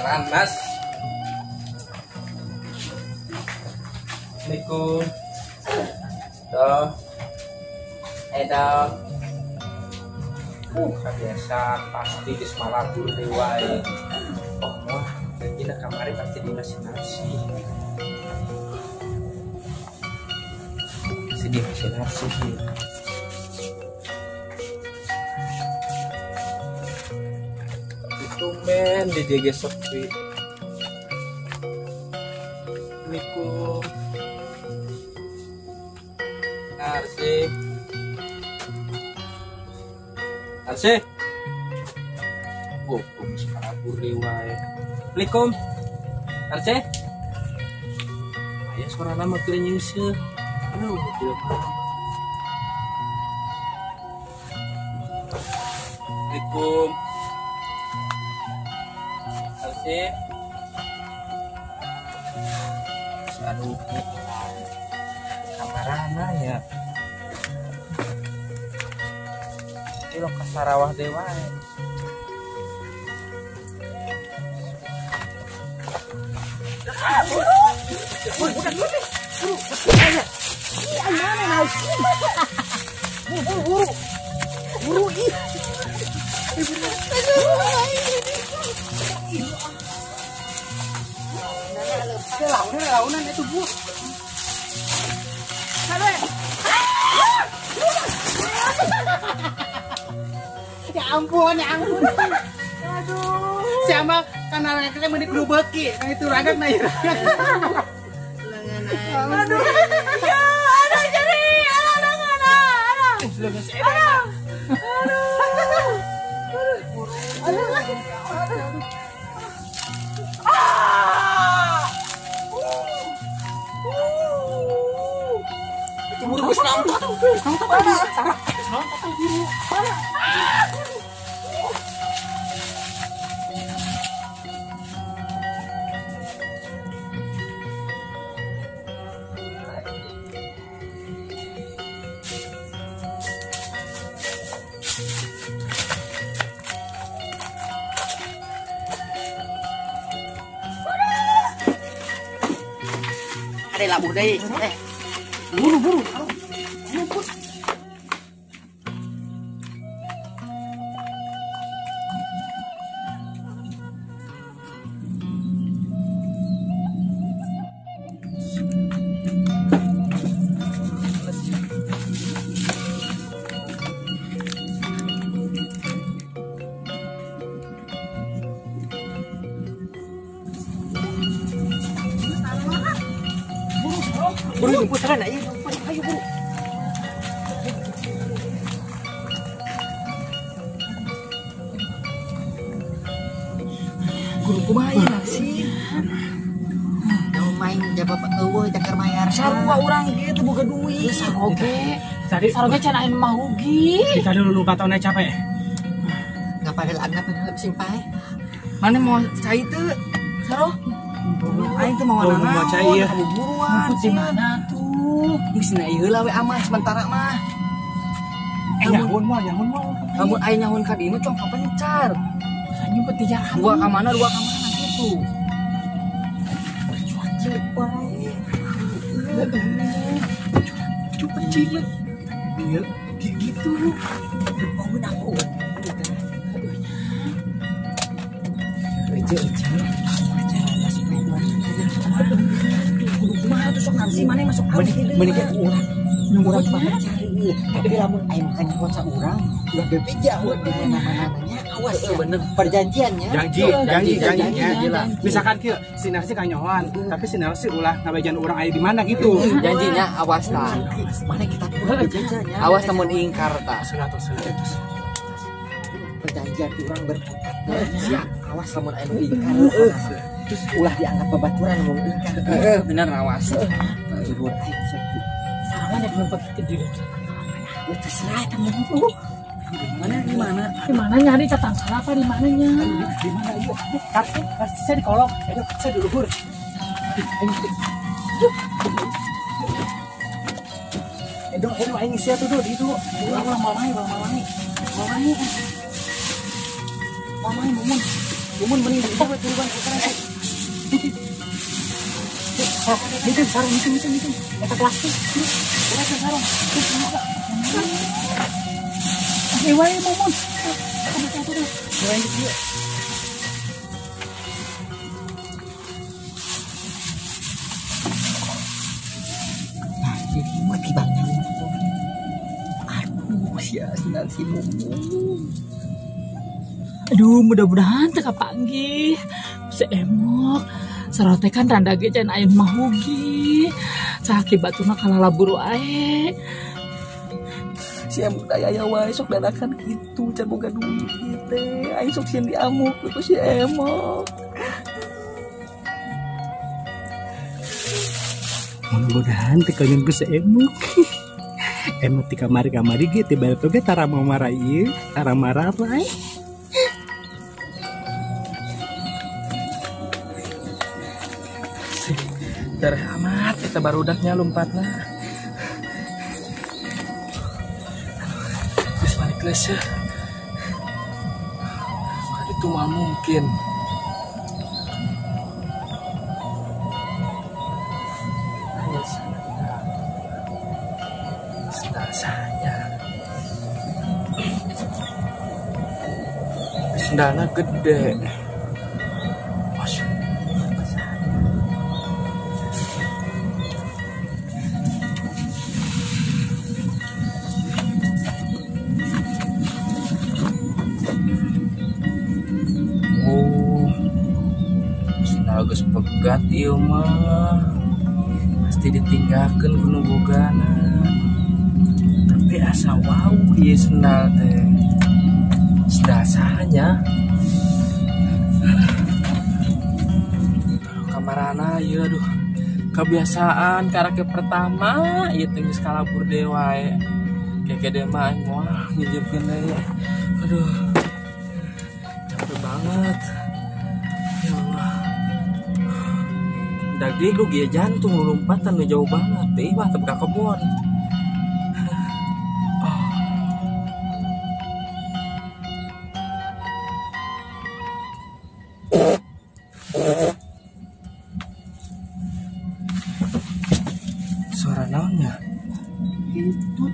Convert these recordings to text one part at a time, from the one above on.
kamaran Mas. Assalamualaikum. Doh. Edo. Kebiasaan pasti di Semalabur wae. Oh, jadi nak kamari pasti di nasi. Sedih nasi. Men di DG sepi. Assalamualaikum. Arsip. Oh, Semalabur wae. Assalamualaikum. Arsip. Aya suara nama kerenyeun seuh. Aduh, tidak apa. Assalamualaikum. Aduh, kamarana ya. Ini lo ke Sarawah Dewa. Buru. Launan itu Bu. Ya ampun. Aduh. Siapa karena kita menik lu beki, nah itu ragak na ya. Aduh. Ya, ada jadi. Buru nampak buru. Ada labuh deui. Buru. Buru putaran ayo buru. Guru kumaha sih? Kau main jabat eueuh cakar mayar. Sarua urang kitu boga duit. Saroge. Tadi saroge can aya mah rugi. Kita dulu patona capek. Ngapadel lebih simpai. Mana mau cai teu? Saro? Aing teh mau nana. Iya. Buruan. Di mana tuh? Geus na ieu lah we aman sementara mah. Nyamun mah. Lamun aya nyamun ka dieu cong kapencar. Nyumpet di jalan. Dua ka mana gitu. Cilik bae. Cepet cilik. Iya, gitu. Bangun aku. Kumaha tuh sok nanti mana masuk awet menikah urang nyungurang banget cari tapi lamun aing makan nyokot sa urang udah bepija udah nama-namanya awas ya bener perjanjiannya janjinya gila misalkan kieu si Narsi kanyoan tapi si Narsi ulah ngabejan urang aya di mana gitu janjinya awas tah mana kita perjanjiannya awas temun ingkar tah perjanjian urang berpukat siap awas lamun aya ingkar terus ulah dianggap babaturan mau ingkar bener awas urut aing sepi sarangan yang belum pakai diri ya terserah temen lu di mana nyari catang salah apa di mananya di mana yuk kasih saya di kolong ayo saya di luhur dong aing sia tuh di itu ulang mamai mumun Mumun mending di jawa tuh bang sekarang sih. Itu sarung itu. Eta plastik. Eta sarung. Wae mumun. Wae dia. Nah, jadi mati banget. Aduh, sia-sia si mumun. Aduh, mudah-mudahan teka panggih. Seemok. Sarote kan randa ge can aya mahugi. Sakibatuna kalala buru ae. Si emok daya wae sok dadakan kitu can boga duit teh. Aing sok sieun diamuk itu si emok. Mudah-mudahan teka nyun ku seemok. Emok ti kamari-kamari ge tiba toge tara mau marah ieu, tara marah bae. Darah amat kita barudaknya lompatna. Terus balik kelas ya. Itu mah mungkin. Ayo saya. Sendalnya gede. Bagus pegat ieu mah pasti ditinggalkeun ku nu bogana. Tapi asa wau ieu sendal teh. Sendal sahanya. Kamarana ieu aduh. Kebiasaan karake pertama ieu teh geus kalabur deui wae. Keke mah moal ngijepkeun deui. Aduh. Capek banget. Ya Allah. Daging lu gia jantung lu lompatan lu jauh banget deh mah ke kebun. Suara naonnya? Itu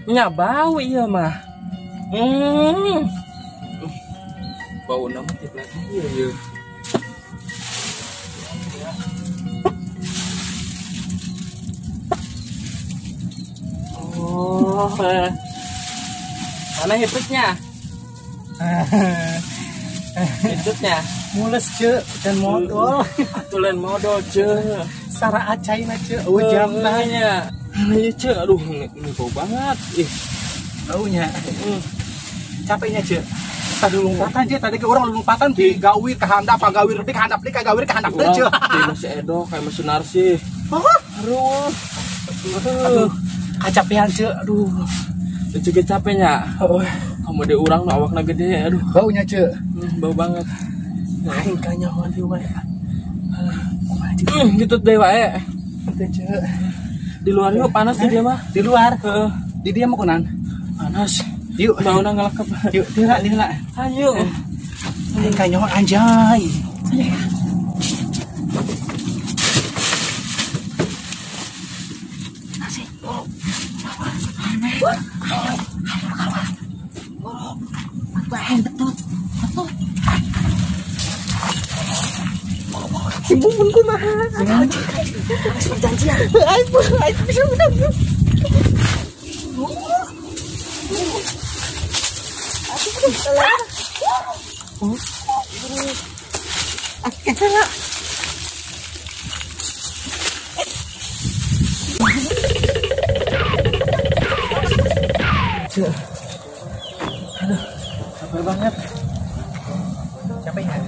nya bau iya mah. Bau nama tip lagi ya. Oh, mana hitutnya? Hitutnya Mules ce dan modal. tulen modal ce. Sara acaina ce. Jam nanya. Iya ce, aduh ini bau banget. Ih, baunya. Capeknya ce. Tadi lompatan ce, tadi ke orang lompatan di gawir ke handap, gawir di handap, di gawir ke handap ce. Masih edo kayak mesin narsi. Aduh. Kacapean ce. Aduh. Itu capeknya. Kamu deh orang no awakna gede. Aduh, baunya ce. Bau banget. Aing kanyawan di wae. Gitu deh wae. Teh ce. Di luar yuk panas di dia mah. Di luar. Di dia mau kunan. Panas. Yuk, mau nang ngelakep. Yuk, dila. Ayo. Aing kanyawan anjay. Ibu pun kumaha. Perjanjian. Ayo bisa udah. Aduh, capek banget. Capeknya?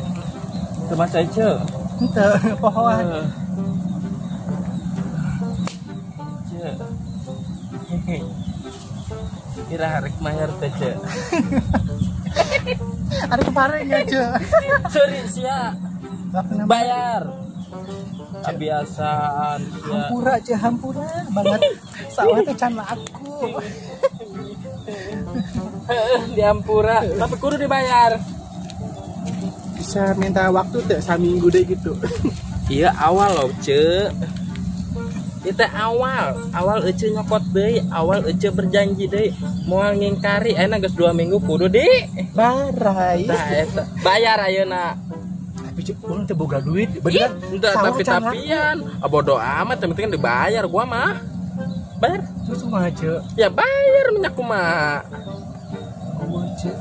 Sama saya ce. Ente, pohon. Ce. Kira harus mayar teh ce. Ada kemarinnya ce. Sorry sia. Bayar. kebiasaan. Hampura aja, hampura banget. Sawah teh can aku. Di Ampura, tapi kudu dibayar. Bisa minta waktu teh saminggu deh gitu. Iya awal loh ce. Kita awal ece nyokot deh, awal ece berjanji deh mau ngingkari, enak geus 2 minggu kudu deh. Barai. Nah, eta bayar ayeuna. Tapi cek urang teh boga duit, bener. Enggak tapi-tapian. Bodo amat, yang penting dibayar gua mah. Bayar. Terus mah cek. Ya bayar minyak kumaha. Oh cek.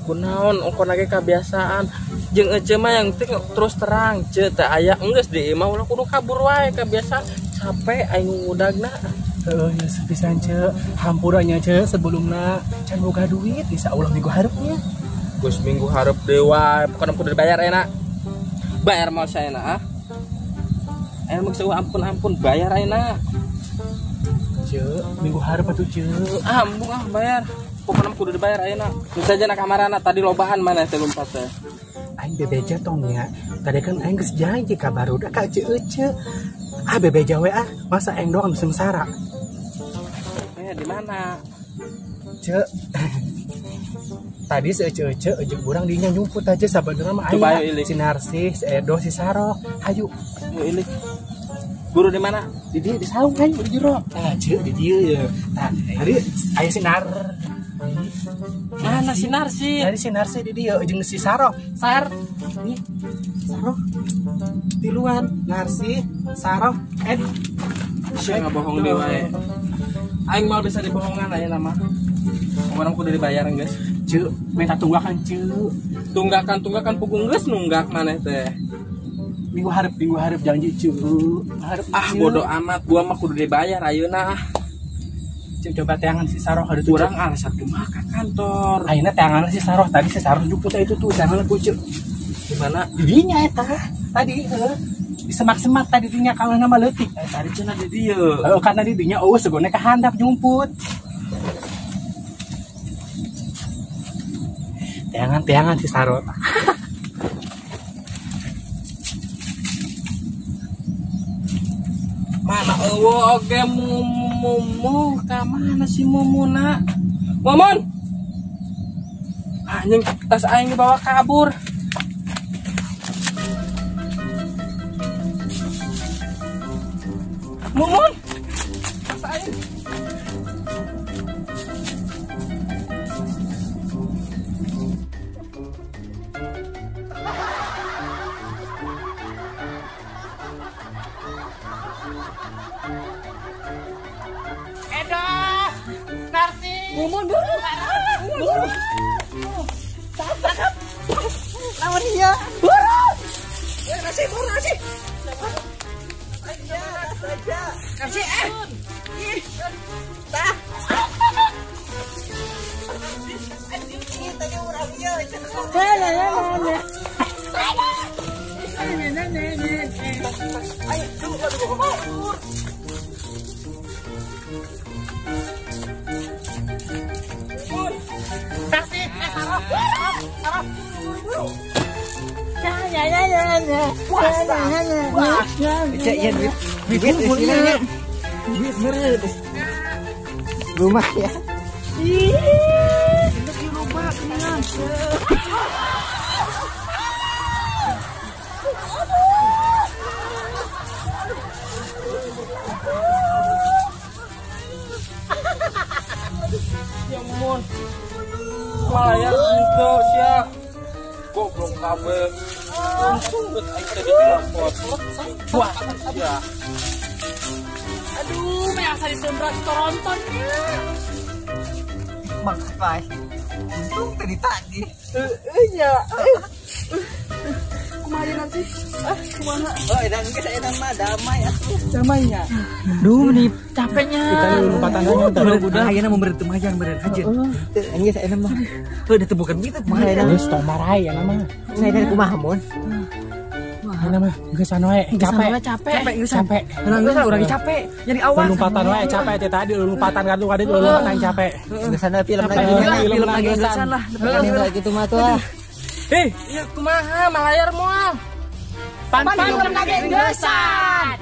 Kunaon ongkon lagi kebiasaan. Jeung ece mah yang penting terus terang, ce teh aya enggeus di imah ulah kudu kabur wae kebiasaan. Capek aing ngudagna. Heeh, ya sepisan cek. Hampuranya cek sebelumna can boga duit, bisa ulah minggu hareup nya. Gus minggu harap dewa, bukan kudu dibayar enak. Bayar mau saya enak ah. Enak seueuh ampun bayar enak. Cek, minggu hareup atuh cek. Ambung bayar. Pokoknya kudu dibayar enak. Nu saja nak kamarana tadi lobaan mana teh lumpat teh. Aing bebeja tongnya. Tadi kan aing geus janji ka barudak ka Ece. Ah bebeja we ah, masa aing doang sengsara. Di mana? Cek. Tadi si Ece ujung urang dinya nyumput aja sabenerna mah Coba ayo aya ilik. si Narsis, si Edo, si Saro. Hayu. Mau ilik. Guru di mana? Di dieu di saung kan di jero. Nah, cek di dieu ya. Nah, tadi aya si Nar. Mana si Narsi? Tadi si Narsis di dieu ujung si Saro. Sar. Ini Saro. Tiluan Narsis, Saro, Ed. Siapa bohong deui wae. Aing mau bisa dibohongan aya nama. Orang kudu dibayar geus. Cek, minta tunggakan cek. Tunggakan punggung geus nunggak maneh teh. Minggu harap janji cek. Harap Bodo amat, gua mah kudu dibayar ayeuna. Cek coba teangan si Saroh ada tuh. Kurang alasan kumaha ka kantor. Ayeuna teangan si Saroh tadi si Saroh juput itu tuh teangan ku cek. Gimana? Didinya eta. Tadi di semak-semak tadi dinya kalau nama leutik. Tadi cenah di dieu. Karena didinya segone ka handap nyumput. Teangan si Saroh. Mana eueuh oge mumu ka mana si mumuna? Momon. Anjing tas aing dibawa kabur. Mumun. Tas aing. Edo, Narsi, Mumun buru. Buru. tangkap. Lawan dia. Buru. Ya, Narsi, buru Narsi. Aja, saja. Narsi, Ih. Tah. Ini tadi orang dia. Ayo, tunggu. Taksi, Sarah. Cek ya duit istilahnya. Duit bener. Rumah ya. Di rumah kenyang. Ya mun. Malayar itu sia. Goblok kabeh. Sumpet aing teh dilapor. Wah, sia. Aduh, me asa disembrat toronton. Mang Pai. Untung tadi tadi. Iya. Kumaha nanti? Kumaha? Oh, edan geus edan mah damai atuh. Damainya. Duh, nih capeknya. Kita lompatan aja Udah ayeuna mau bertemu aja bener aja. Ini geus edan mah. Udah tebukan gitu kumaha edan. Geus tomarai ya nama. Saya dari kumaha mun. Mana mah geus anu we capek. Capek. Capek. Urang capek. Jadi awal Lompatan we capek teh tadi lompatan kadu lompatan capek. geus sana film lagi. Film lagi geus lah. Gitu mah tuh. Heh, ieu kumaha malayar moal? Pan lagi gesan.